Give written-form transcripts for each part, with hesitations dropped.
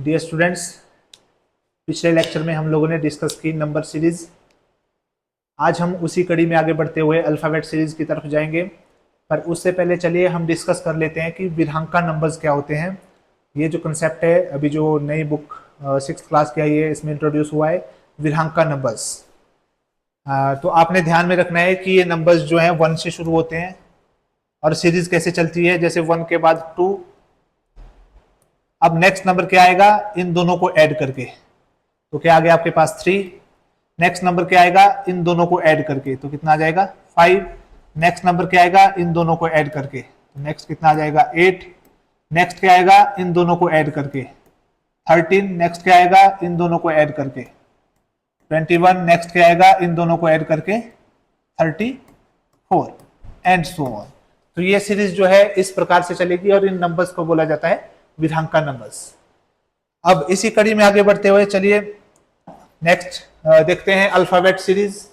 Dear students, पिछले lecture में हम लोगों ने डिस्कस की नंबर सीरीज। आज हम उसी कड़ी में आगे बढ़ते हुए अल्फ़ाबेट सीरीज की तरफ जाएंगे, पर उससे पहले चलिए हम डिस्कस कर लेते हैं कि विरांका नंबर्स क्या होते हैं। ये जो कंसेप्ट है, अभी जो नई बुक 6th क्लास की आई है, इसमें इंट्रोड्यूस हुआ है विरांका नंबर्स। तो आपने ध्यान में रखना है कि ये नंबर्स जो हैं 1 से शुरू होते हैं और सीरीज कैसे चलती है, जैसे 1 के बाद 2। अब नेक्स्ट नंबर क्या आएगा, इन दोनों को ऐड करके, तो क्या आ गया आपके पास 3। नेक्स्ट नंबर क्या आएगा, इन दोनों को ऐड करके, तो कितना आ जाएगा 5। नेक्स्ट नंबर क्या आएगा, इन दोनों को ऐड करके, तो नेक्स्ट कितना आ जाएगा 8। नेक्स्ट क्या आएगा, इन दोनों को ऐड करके 13। नेक्स्ट क्या आएगा, इन दोनों को ऐड करके 21। नेक्स्ट क्या आएगा, इन दोनों को ऐड करके 34 एंड सो ऑन। तो ये सीरीज जो है इस प्रकार से चलेगी और इन नंबर्स को बोला जाता है विरांका नंबर्स। अब इसी कड़ी में आगे बढ़ते हुए चलिए नेक्स्ट देखते हैं अल्फाबेट सीरीज।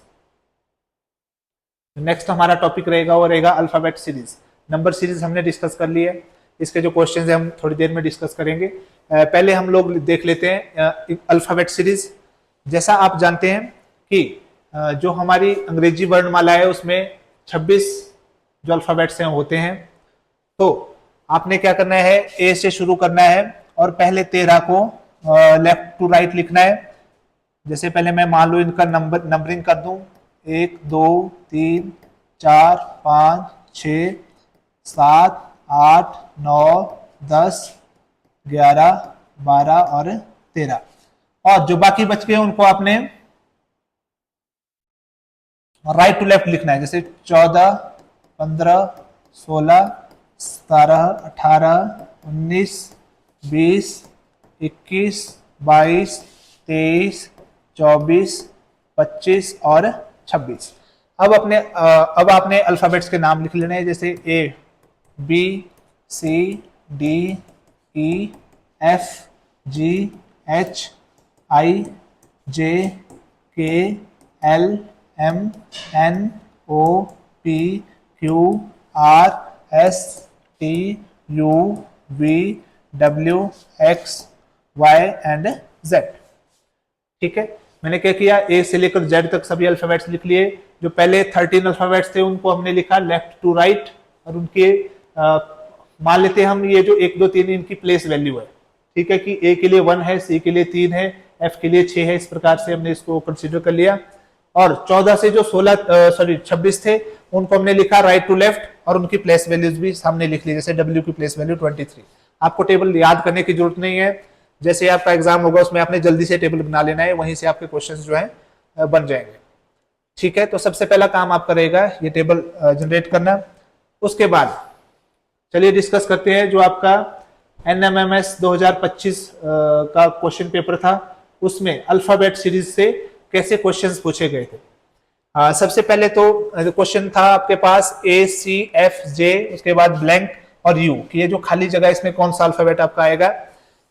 नेक्स्ट हमारा टॉपिक रहेगा वो रहेगा अल्फाबेट सीरीज। नंबर सीरीज हमने डिस्कस कर ली है, इसके जो क्वेश्चन है हम थोड़ी देर में डिस्कस करेंगे। पहले हम लोग देख लेते हैं अल्फाबेट सीरीज। जैसा आप जानते हैं कि जो हमारी अंग्रेजी वर्णमाला है उसमें 26 जो अल्फाबेट्स हैं होते हैं। तो आपने क्या करना है, ए से शुरू करना है और पहले 13 को लेफ्ट टू राइट लिखना है। जैसे पहले मैं मान लो इनका नंबरिंग कर दूं, 1 2 3 4 5 6 7 8 9 10 11 12 और 13। और जो बाकी बच गए उनको आपने राइट टू लेफ्ट लिखना है। जैसे 14 15 16 17 18 19 20 21 22 23 24 25 और 26। अब आपने अल्फाबेट्स के नाम लिख लेने हैं। जैसे A B C D E F G H I J K L M N O P Q R S T U V W X Y and Z. ठीक है, मैंने क्या किया, ए से लेकर जेड तक सभी अल्फाबेट्स लिख लिए। जो पहले 13 अल्फाबेट्स थे उनको हमने लिखा लेफ्ट टू राइट, और उनके मान लेते हैं हम ये जो 1 2 3 इनकी प्लेस वैल्यू है। ठीक है, कि ए के लिए 1 है, सी के लिए 3 है, एफ के लिए 6 है। इस प्रकार से हमने इसको कंसीडर कर लिया। और 14 से जो 26 थे उनको हमने लिखा राइट टू लेफ्ट, और उनकी प्लेस वैल्यूज भी सामने लिख ली। जैसे डब्ल्यू की प्लेस वैल्यू 23। आपको टेबल याद करने की जरूरत नहीं है, जैसे आपका एग्जाम होगा उसमें आपने जल्दी से टेबल बना लेना है, वहीं से आपके क्वेश्चंस जो है बन जाएंगे। ठीक है, तो सबसे पहला काम आपका रहेगा ये टेबल जनरेट करना। उसके बाद चलिए डिस्कस करते हैं जो आपका NMMS 2025 का क्वेश्चन पेपर था, उसमें अल्फाबेट सीरीज से कैसे क्वेश्चंस पूछे गए थे। सबसे पहले तो क्वेश्चन था आपके पास ACFJ, उसके बाद ब्लैंक और U कि ये जो खाली जगह इसमें कौन सा अल्फाबेट आपका आएगा।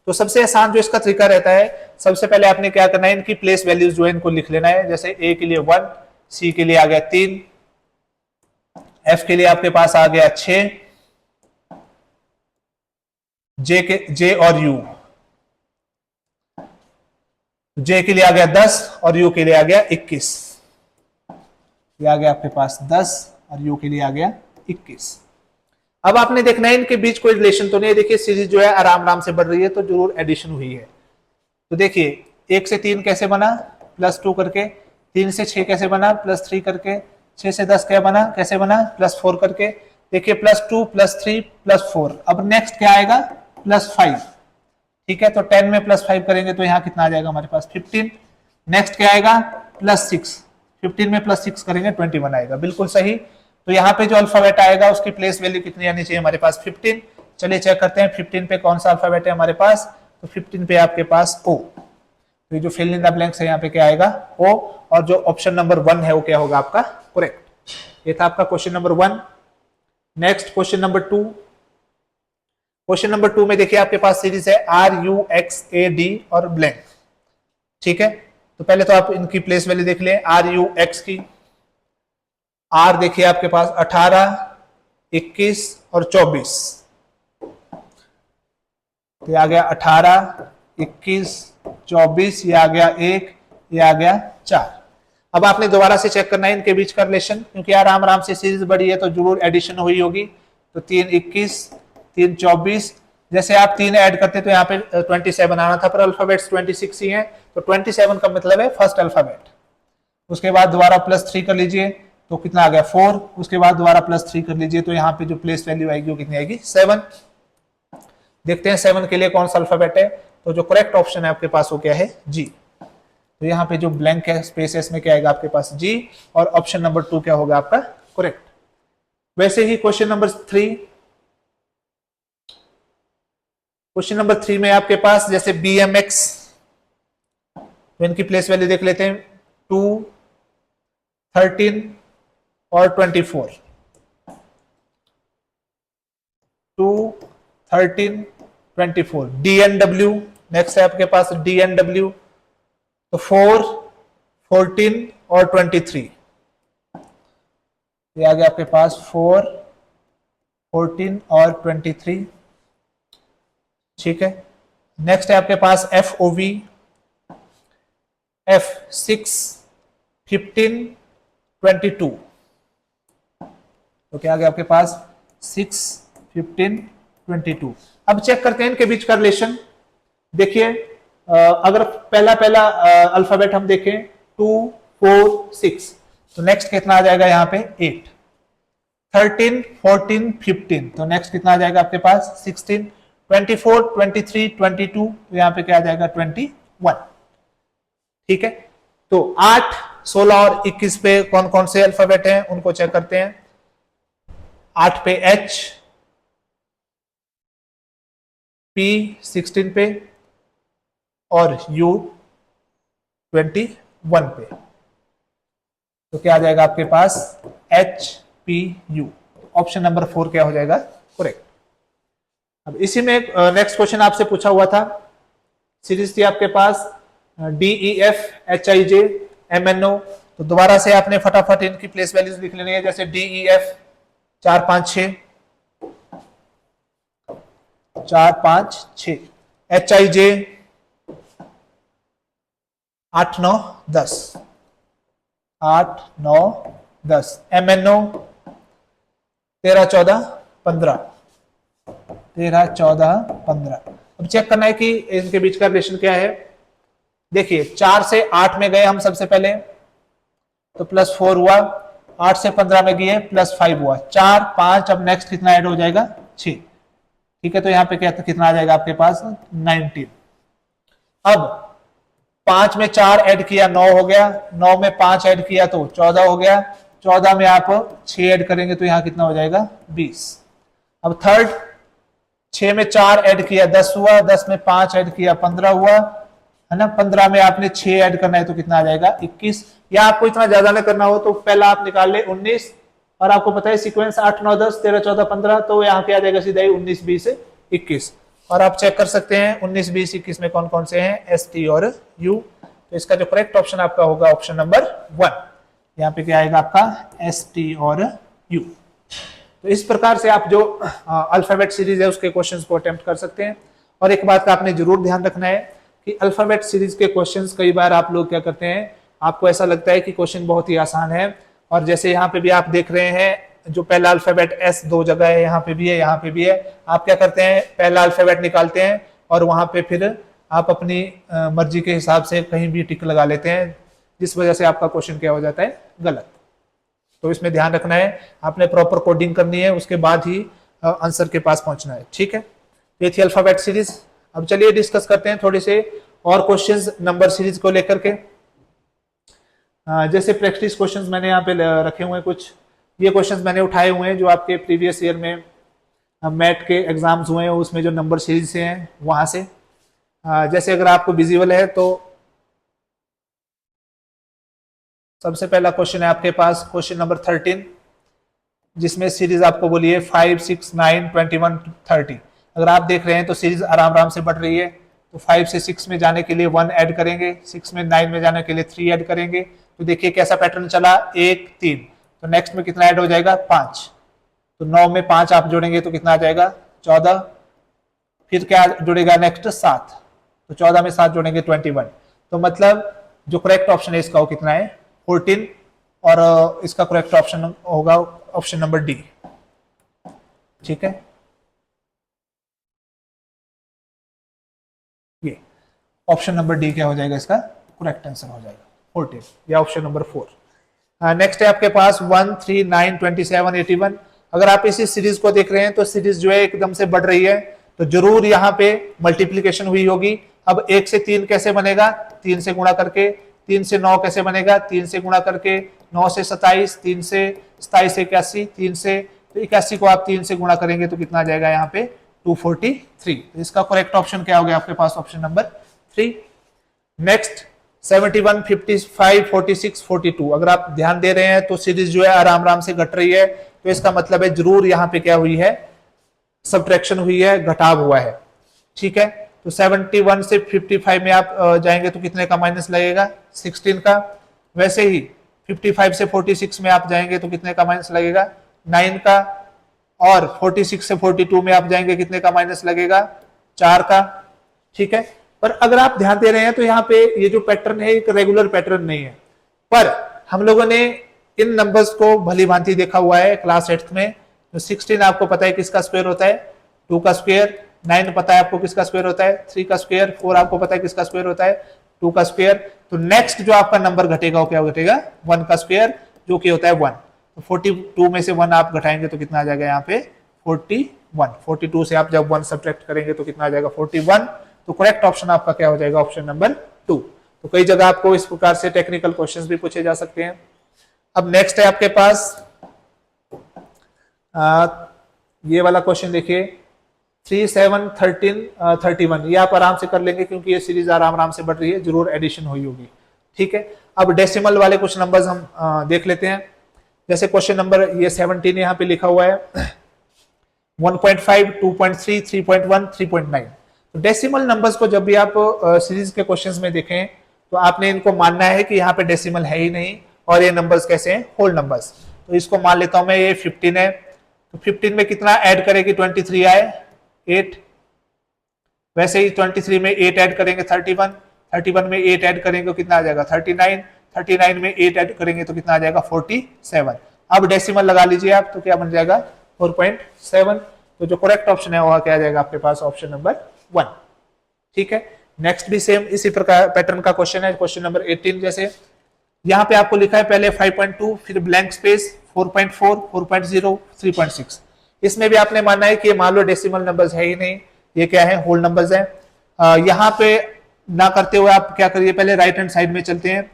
तो सबसे आसान जो इसका तरीका रहता है, सबसे पहले आपने क्या करना है, इनकी प्लेस वैल्यूज जो है इनको लिख लेना है। जैसे A के लिए 1, C के लिए आ गया 3, F के लिए आपके पास आ गया 6, J और U, J के लिए आ गया 10 और U के लिए आ गया 21। ये आ गया आपके पास 10 और U के लिए आ गया 21। अब आपने देखना है इनके बीच कोई रिलेशन तो नहीं है। देखिए सीरीज जो है आराम आराम से बढ़ रही है, तो जरूर एडिशन हुई है। तो देखिए 1 से 3 कैसे बना, +2 करके। 3 से 6 कैसे बना, +3 करके। 6 से 10 क्या बना, कैसे बना, +4 करके। देखिए +2 +3 +4। अब नेक्स्ट क्या आएगा, +5। ठीक है, तो 10 में +5 करेंगे तो यहाँ कितना आ जाएगा हमारे पास 15। नेक्स्ट क्या आएगा, +6। 15 में +6 करेंगे 21 आएगा, बिल्कुल सही। तो यहाँ पे जो अल्फाबेट आएगा उसकी प्लेस वैल्यू कितनी आनी चाहिए हमारे पास, 15। चलिए चेक करते हैं 15 पे कौन सा अल्फाबेट है हमारे पास। तो 15 पे आपके पास O। तो ये जो फिल इन द ब्लैंक्स है यहाँ पे क्या आएगा, O। और जो ऑप्शन नंबर 1 है वो क्या होगा आपका करेक्ट। ये था आपका question number 1। Next question number 2। Question number 2 में देखिए आपके पास सीरीज है RUXAD और ब्लैंक। ठीक है, तो पहले तो आप इनकी प्लेस वैल्यू देख लें। RUX की R देखिए आपके पास 18, 21 और 24। तो आ गया 18, 21, 24, ये आ गया 1, ये आ गया 4। अब आपने दोबारा से चेक करना है इनके बीच का रिलेशन, क्योंकि यार आराम से सीरीज बड़ी है तो जरूर एडिशन हुई होगी। तो 3 21, 3 24, जैसे आप 3 ऐड करते तो यहाँ पे 27 आना था, पर अल्फाबेट्स 26 ही हैं, तो 27 का मतलब है फर्स्ट अल्फाबेट। उसके बाद दोबारा +3 कर लीजिए तो कितना आ गया 4, उसके बाद दोबारा +3 कर लीजिए तो यहाँ पे जो प्लेस वैल्यू आएगी वो कितनी आएगी 7। देखते हैं 7 के लिए कौन सा अल्फाबेट है। तो जो करेक्ट ऑप्शन है आपके पास वो क्या है, जी। तो यहाँ पे जो ब्लैंक है स्पेस है इसमें क्या आएगा आपके पास, जी, और ऑप्शन नंबर 2 क्या होगा आपका करेक्ट। वैसे ही क्वेश्चन नंबर 3, क्वेश्चन नंबर 3 में आपके पास जैसे BMX, तो इनकी प्लेस वैल्यू देख लेते हैं, 2, 13 और 24। 2, 13, 24। DNW नेक्स्ट है आपके पास DNW, तो 4, 14 और 23। ये आ गया आपके पास 4, 14 और 23, ठीक है। नेक्स्ट है आपके पास FOV, F6, 15, 22। तो क्या आ गया आपके पास 6, 15, 22। अब चेक करते हैं इनके बीच का रिलेशन। देखिए अगर पहला अल्फाबेट हम देखें 2, 4, 6, तो नेक्स्ट कितना आ जाएगा यहाँ पे 8। 13, 14, 15, तो नेक्स्ट कितना आ जाएगा आपके पास 16। 24, 23, 22, तो यहाँ पे क्या आ जाएगा 21, ठीक है। तो 8, 16 और 21 पे कौन कौन से अल्फाबेट हैं उनको चेक करते हैं। 8 पे H, P 16 पे और U 21 पे, तो क्या आ जाएगा आपके पास HPU। ऑप्शन नंबर 4 क्या हो जाएगा करेक्ट। अब इसी में नेक्स्ट क्वेश्चन आपसे पूछा हुआ था, सीरीज थी आपके पास DEF HIJ MNO, तो दोबारा से आपने फटाफट इनकी प्लेस वैल्यूज लिख लेनी है। जैसे DEF 4, 5, 6, 4, 5, 6, HIJ 8, 9, 10, 8, 9, 10, MNO 13, 14, 15, 13, 14, 15। अब चेक करना है कि इनके बीच का रिलेशन क्या है। देखिए 4 से 8 में गए हम सबसे पहले तो +4 हुआ, 8 से 15 में गए +5 हुआ, 4, 5, अब नेक्स्ट कितना ऐड हो जाएगा 6, ठीक है। तो यहाँ पे क्या कितना आ जाएगा आपके पास 19। अब 5 में 4 ऐड किया 9 हो गया, 9 में 5 ऐड किया तो 14 हो गया, 14 में आप 6 ऐड करेंगे तो यहाँ कितना हो जाएगा 20। अब थर्ड 6 में 4 ऐड किया 10 हुआ, 10 में 5 ऐड किया 15 हुआ, है ना। 15 में आपने 6 ऐड करना है तो कितना आ जाएगा 21। या आपको इतना ज्यादा ना करना हो तो पहला आप निकाल ले 19, और आपको पता है सीक्वेंस 8, 9, 10, 13, 14, 15, तो यहाँ पे आ जाएगा सीधा ही 19, 20, 21। और आप चेक कर सकते हैं 19, 20, 21 में कौन कौन से हैं, ST और U। तो इसका जो करेक्ट ऑप्शन आपका होगा ऑप्शन नंबर 1। यहाँ पे क्या आएगा आपका ST और U। तो इस प्रकार से आप जो अल्फाबेट सीरीज है उसके क्वेश्चंस को अटेम्प्ट कर सकते हैं। और एक बात का आपने जरूर ध्यान रखना है कि अल्फाबेट सीरीज के क्वेश्चंस कई बार आप लोग क्या करते हैं, आपको ऐसा लगता है कि क्वेश्चन बहुत ही आसान है, और जैसे यहाँ पे भी आप देख रहे हैं जो पहला अल्फाबेट S 2 जगह है, यहाँ पे भी है, यहाँ पे भी है। आप क्या करते हैं पहला अल्फाबेट निकालते हैं और वहां पे फिर आप अपनी मर्जी के हिसाब से कहीं भी टिक लगा लेते हैं, जिस वजह से आपका क्वेश्चन क्या हो जाता है गलत। तो इसमें ध्यान रखना है, आपने प्रॉपर कोडिंग करनी है, उसके बाद ही आंसर के पास पहुंचना है, ठीक है। ये थी अल्फाबेट सीरीज। अब चलिए डिस्कस करते हैं थोड़े से और क्वेश्चंस नंबर सीरीज को लेकर के। जैसे प्रैक्टिस क्वेश्चंस मैंने यहाँ पे रखे हुए हैं कुछ, ये क्वेश्चंस मैंने उठाए हुए हैं जो आपके प्रीवियस ईयर में मैट के एग्जाम्स हुए हैं, उसमें जो नंबर सीरीज से हैं वहां से। जैसे अगर आपको विजिबल है तो सबसे पहला क्वेश्चन है आपके पास क्वेश्चन नंबर 13, जिसमें सीरीज आपको बोली है 5, 6, 9, 21, 30। अगर आप देख रहे हैं तो सीरीज आराम से बढ़ रही है, तो 5 से 6 में जाने के लिए 1 ऐड करेंगे, 6 में 9 में जाने के लिए 3 ऐड करेंगे। तो देखिए कैसा पैटर्न चला, 1, 3, तो नेक्स्ट में कितना ऐड हो जाएगा 5, तो 9 में 5 आप जोड़ेंगे तो कितना आ जाएगा 14, फिर क्या जुड़ेगा नेक्स्ट 7, तो 14 में 7 जोड़ेंगे 21। तो मतलब जो करेक्ट ऑप्शन है इसका वो कितना है 14, और इसका करेक्ट ऑप्शन होगा ऑप्शन नंबर डी। ठीक है, ये ऑप्शन नंबर डी क्या हो जाएगा, इसका करेक्ट आंसर हो जाएगा 14 या ऑप्शन नंबर 4। नेक्स्ट है आपके पास 1, 3, 9, 27, 81। अगर आप इसी सीरीज को देख रहे हैं तो सीरीज जो है एकदम से बढ़ रही है, तो जरूर यहाँ पे मल्टीप्लीकेशन हुई होगी। अब 1 से 3 कैसे बनेगा, 3 से गुणा करके। 3 से 9 कैसे बनेगा, 3 से गुणा करके। 9 से 27, 3 से 27 81, 3 से तो 81 को आप 3 से गुणा करेंगे तो कितना आ जाएगा यहाँ पे 243। तो इसका करेक्ट ऑप्शन क्या हो गया आपके पास, ऑप्शन नंबर 3। नेक्स्ट 71, 55, 46, 42। अगर आप ध्यान दे रहे हैं तो सीरीज जो है आराम आराम से घट रही है, तो इसका मतलब है जरूर यहाँ पे क्या हुई है, सब्ट्रैक्शन हुई है, घटाव हुआ है। ठीक है, तो 71 से 55 में आप जाएंगे तो कितने का माइनस लगेगा, 16 का। वैसे ही 55 से 46 में आप जाएंगे तो कितने का माइनस लगेगा, 9 का। और 46 से 42 में आप जाएंगे कितने का माइनस लगेगा, 4 का। ठीक है, पर अगर आप ध्यान दे रहे हैं तो यहाँ पे ये जो पैटर्न है एक रेगुलर पैटर्न नहीं है, पर हम लोगों ने इन नंबर्स को भली भांति देखा हुआ है क्लास 8th में। तो 16 आपको पता है किसका स्क्वायर होता है, 2 का स्क्वायर। 9 पता है आपको किसका स्क्वायर होता है, 3 का स्क्वायर। 4 आपको पता है किसका स्क्वायर होता है, 2 का स्क्वायर। तो नेक्स्ट जो आपका नंबर घटेगा वो क्या घटेगा, 1 का स्क्वायर, जो कि होता है 1। तो 42 में से 1 आप घटाएंगे तो कितना आ जाएगा यहाँ पे 41। 42 से आप जब 1 सब्ट्रैक्ट करेंगे तो कितना आ जाएगा 41। तो करेक्ट ऑप्शन आपका क्या हो जाएगा, ऑप्शन नंबर 2। तो कई जगह आपको इस प्रकार से टेक्निकल क्वेश्चंस भी पूछे जा सकते हैं। अब नेक्स्ट है आपके पास ये वाला क्वेश्चन देखिए, 3, 7, 13, 31। ये आप आराम से कर लेंगे क्योंकि ये सीरीज आराम से बढ़ रही है, जरूर एडिशन हुई होगी। ठीक है, अब डेसिमल वाले कुछ नंबर्स हम देख लेते हैं। जैसे क्वेश्चन नंबर ये 17 यहाँ पे लिखा हुआ है 1.5, 2.3, 3.1, 3.9। तो डेसिमल नंबर्स को जब भी आप सीरीज के क्वेश्चंस में देखें तो आपने इनको मानना है कि यहाँ पे डेसिमल है ही नहीं, और ये नंबर्स कैसे हैं, होल नंबर्स। तो इसको मान लेता हूं मैं, ये 15 है। तो 15 में कितना ऐड करेगी, 23 आए 8। वैसे ही 23 में 8 ऐड करेंगे 31। 31 में 8 ऐड करेंगे तो कितना आ जाएगा 39। 39 में 8 ऐड करेंगे तो कितना आ जाएगा 47। अब डेसिमल लगा लीजिए आप, तो क्या बन जाएगा 4.7। तो जो करेक्ट ऑप्शन है वह क्या आ जाएगा आपके पास, ऑप्शन नंबर 1। ठीक है, नेक्स्ट भी सेम इसी प्रकार पैटर्न का क्वेश्चन है, क्वेश्चन नंबर 18। जैसे यहाँ पे आपको लिखा है पहले 5.2, फिर ब्लैंक स्पेस 4.4, 4.0, 3.6। इसमें भी आपने मानना है कि मान लो डेसिमल नंबर्स है ही नहीं, ये क्या है, होल नंबर्स हैं। यहाँ पे ना करते हुए आप क्या करिए, पहले राइट हैंड साइड में चलते हैं,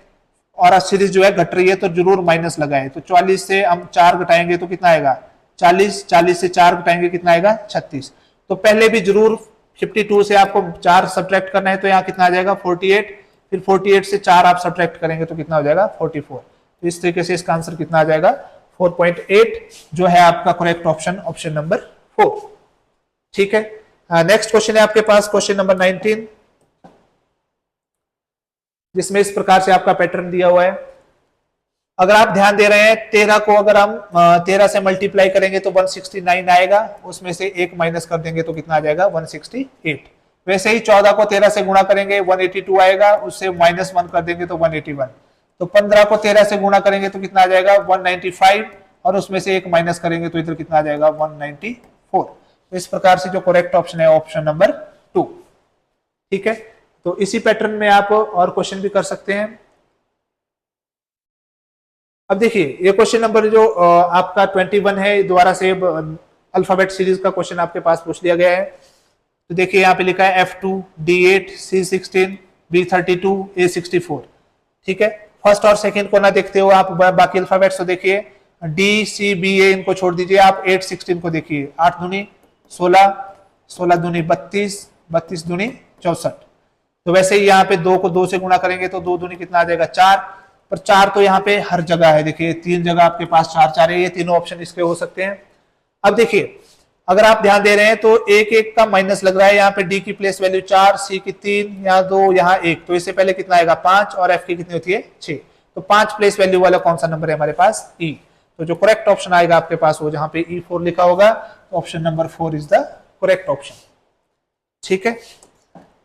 और सीरीज जो है घट रही है तो जरूर माइनस लगाए। तो 44 से हम 4 घटाएंगे तो कितना आएगा 40। 40 से 4 घटाएंगे कितना आएगा 36। तो पहले भी जरूर 52 से आपको 4 सब्ट्रैक्ट करना है, तो यहाँ कितना आ जाएगा 48। फिर 48 से 4 आप सब्ट्रैक्ट करेंगे तो कितना हो जाएगा 44। तो इस तरीके से इसका आंसर कितना आ जाएगा 4.8, जो है आपका करेक्ट ऑप्शन, ऑप्शन नंबर 4। ठीक है, नेक्स्ट क्वेश्चन है आपके पास क्वेश्चन नंबर 19, जिसमें इस प्रकार से आपका पैटर्न दिया हुआ है। अगर आप ध्यान दे रहे हैं 13 को अगर हम 13 से मल्टीप्लाई करेंगे तो 169 आएगा, उसमें से 1 माइनस कर देंगे तो कितना आ जाएगा 168। वैसे ही 14 को 13 से गुणा करेंगे 182 आएगा, उससे -1 कर देंगे तो 181। तो 15 को 13 से गुणा करेंगे तो कितना आ जाएगा 195, और उसमें से 1 माइनस करेंगे तो इधर कितना आ जाएगा 194। तो इस प्रकार से जो करेक्ट ऑप्शन है ऑप्शन नंबर 2। ठीक है, तो इसी पैटर्न में आप और क्वेश्चन भी कर सकते हैं। अब देखिए ये क्वेश्चन नंबर जो आपका 21 है, दोबारा से अल्फाबेट सीरीज का क्वेश्चन आपके पास पूछ लिया गया है। तो देखिए यहाँ पे लिखा है F2, D8, C16, B32, A64। ठीक है, फर्स्ट और सेकंड को ना देखते हो आप, बाकी अल्फाबेट्स को देखिए, D, C, B, A इनको छोड़ दीजिए आप। 8, 16 को देखिए, 8 दूनी 16, 16 दूनी 32, 32 दूनी 64। तो वैसे ही यहाँ पे 2 को 2 से गुणा करेंगे तो 2 दूनी कितना आ जाएगा 4। पर 4 तो यहाँ पे हर जगह है, देखिए 3 जगह आपके पास 4 4 है, ये तीनों ऑप्शन इसके हो सकते हैं। अब देखिए अगर आप ध्यान दे रहे हैं तो 1 1 का माइनस लग रहा है, यहाँ पे D की प्लेस वैल्यू 4, C की 3, यहाँ 2, यहाँ 1। तो इससे पहले कितना आएगा 5, और F की कितनी होती है 6। तो 5 प्लेस वैल्यू वाला कौन सा नंबर है हमारे पास, E। तो जो करेक्ट ऑप्शन आएगा आपके पास वो जहां पे E4 लिखा होगा, तो option number 4 is the correct option. ठीक है,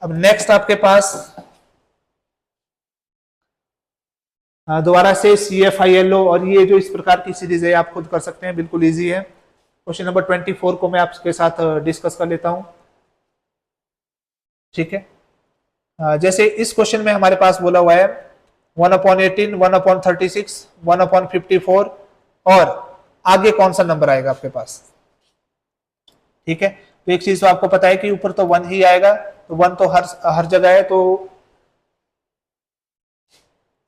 अब नेक्स्ट आपके पास दोबारा से CFILO, और ये जो इस प्रकार की सीरीज है आप खुद कर सकते हैं, बिल्कुल इजी है। क्वेश्चन नंबर 24 को मैं आपके साथ डिस्कस कर लेता हूं। ठीक है, जैसे इस क्वेश्चन में हमारे पास बोला हुआ है 1/18, 1/36, 1/54, और आगे कौन सा नंबर आएगा आपके पास। ठीक है, तो एक चीज तो आपको पता है कि ऊपर तो 1 ही आएगा, तो 1 तो हर जगह है। तो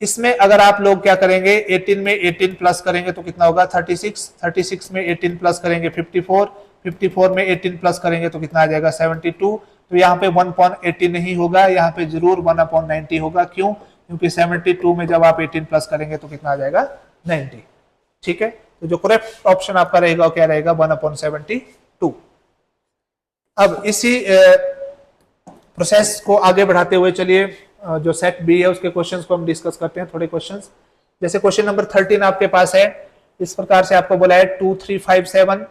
इसमें अगर आप लोग क्या करेंगे, 18 में 18 प्लस करेंगे तो कितना होगा 36, 36 में 18 प्लस करेंगे 54, 54 में 18 प्लस करेंगे तो कितना आ जाएगा 72। तो यहाँ पे 1/80 नहीं होगा, यहाँ पे जरूर 1/90 होगा। क्यों? क्योंकि 72 में जब आप 18 प्लस करेंगे तो कितना आ जाएगा 90। ठीक है, तो जो करेक्ट ऑप्शन आपका रहेगा वो क्या रहेगा 1/72। अब इसी प्रोसेस को आगे बढ़ाते हुए चलिए जो सेट बी है उसके क्वेश्चंस को हम डिस्कस करते हैं, थोड़े क्वेश्चंस। जैसे क्वेश्चन नंबर 13 आपके पास है, इस प्रकार से आपको बोला है 2, 3, 5, 7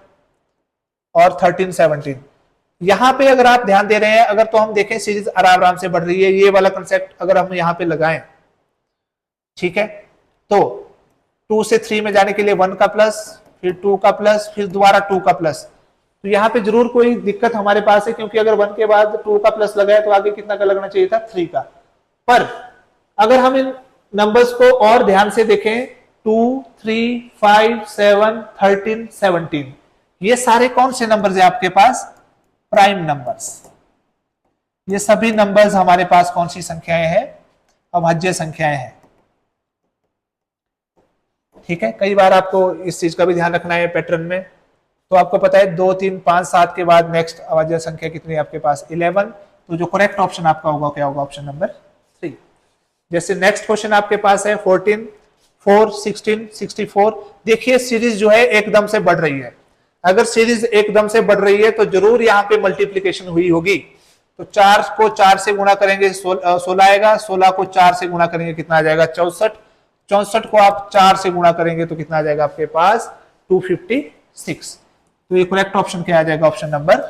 और 13, 17। यहां पे अगर आप ध्यान दे रहे हैं, अगर तो हम देखें सीरीज आराम से बढ़ रही है, ये वाला कंसेप्ट अगर हम यहां पे लगाएं, ठीक है, तो 2 से 3 में जाने के लिए 1 का प्लस, फिर 2 का प्लस, फिर दोबारा 2 का प्लस। तो यहाँ पे जरूर कोई दिक्कत हमारे पास है, क्योंकि अगर 1 के बाद 2 का प्लस लगाए तो आगे कितना का लगना चाहिए था 3 का। पर अगर हम इन नंबर्स को और ध्यान से देखें 2, 3, 5, 7, 13, 17, ये सारे कौन से नंबर्स है आपके पास? Prime numbers. ये सभी नंबर्स हमारे पास कौन सी संख्याएं हैं? अभाज्य संख्याएं हैं। ठीक है, कई बार आपको इस चीज का भी ध्यान रखना है पैटर्न में। तो आपको पता है 2, 3, 5, 7 के बाद नेक्स्ट अभाज्य संख्या कितनी है आपके पास 11। तो जो करेक्ट ऑप्शन आपका होगा क्या होगा? Option number 3। जैसे नेक्स्ट क्वेश्चन आपके पास है 14, 4, 16, 64। देखिए सीरीज जो है एकदम से बढ़ रही है। अगर सीरीज एकदम से बढ़ रही है तो जरूर यहाँ पे मल्टीप्लीकेशन हुई होगी। तो 4 को 4 से गुणा करेंगे 16 आएगा, 16 को 4 से गुणा करेंगे कितना आ जाएगा 64, 64 को आप 4 से गुणा करेंगे तो कितना आ जाएगा आपके पास 256। तो ये करेक्ट ऑप्शन क्या आ जाएगा? Option number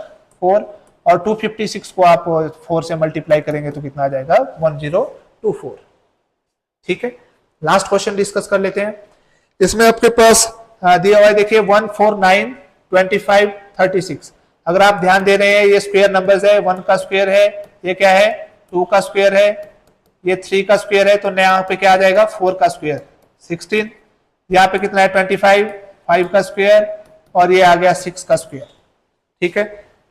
4। और 256 को आप 4 से मल्टीप्लाई करेंगे तो कितना आ जाएगा 1024। ठीक है, लास्ट क्वेश्चन डिस्कस कर लेते हैं। इसमें आपके पास दिया हुआ है, देखिए 1, 4, 9, 25, 36। अगर आप ध्यान दे रहे हैं ये स्क्वायर नंबर्स है, 1 का स्क्वायर है, ये क्या है 2 का स्क्वायर है, ये 3 का स्क्वायर है, तो यहाँ पे क्या आ जाएगा 4 का स्क्वायर 16। यहाँ पे कितना है 25, 5 का स्क्वायर, और ये आ गया 6 का स्क्वायर। ठीक है,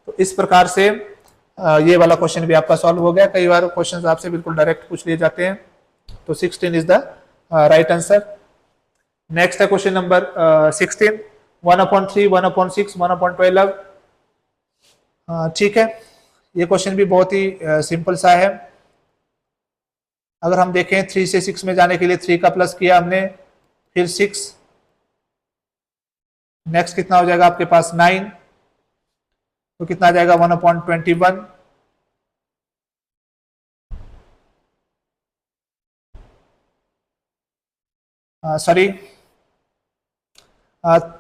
तो इस प्रकार से ये वाला क्वेश्चन भी आपका सॉल्व हो गया। कई बार क्वेश्चंस आपसे बिल्कुल डायरेक्ट पूछ लिए जाते हैं, तो 16 is the right answer. Next है क्वेश्चन नंबर 16, 1/3, 1/6, 1/12। ठीक है, ये क्वेश्चन भी बहुत ही सिंपल सा है। अगर हम देखें 3 से 6 में जाने के लिए 3 का प्लस किया हमने, फिर 6, नेक्स्ट कितना हो जाएगा आपके पास 9, तो कितना आ जाएगा 1/21। सॉरी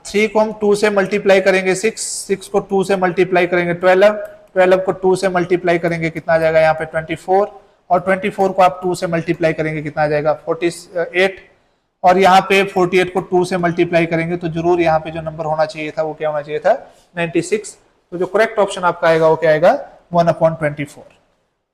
3 को हम 2 से मल्टीप्लाई करेंगे 6, 6 को 2 से मल्टीप्लाई करेंगे 12, 12 को 2 से मल्टीप्लाई करेंगे कितना आ जाएगा यहाँ पे 24, और 24 को आप 2 से मल्टीप्लाई करेंगे कितना आ जाएगा 48, और यहाँ पे 48 को 2 से मल्टीप्लाई करेंगे तो जरूर यहाँ पे जो नंबर होना चाहिए था वो क्या होना चाहिए था 96। तो जो करेक्ट ऑप्शन आपका आएगा वो क्या आएगा 1/24।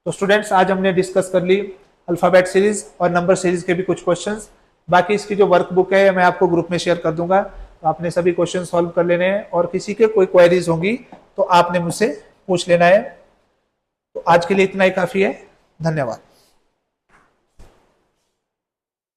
तो स्टूडेंट्स आज हमने डिस्कस कर ली अल्फाबेट सीरीज और नंबर सीरीज के भी कुछ क्वेश्चंस। बाकी इसकी जो वर्कबुक है मैं आपको ग्रुप में शेयर कर दूंगा, तो आपने सभी क्वेश्चन सॉल्व कर लेने हैं, और किसी के कोई क्वेरीज होंगी तो आपने मुझसे पूछ लेना है। तो आज के लिए इतना ही काफी है। धन्यवाद।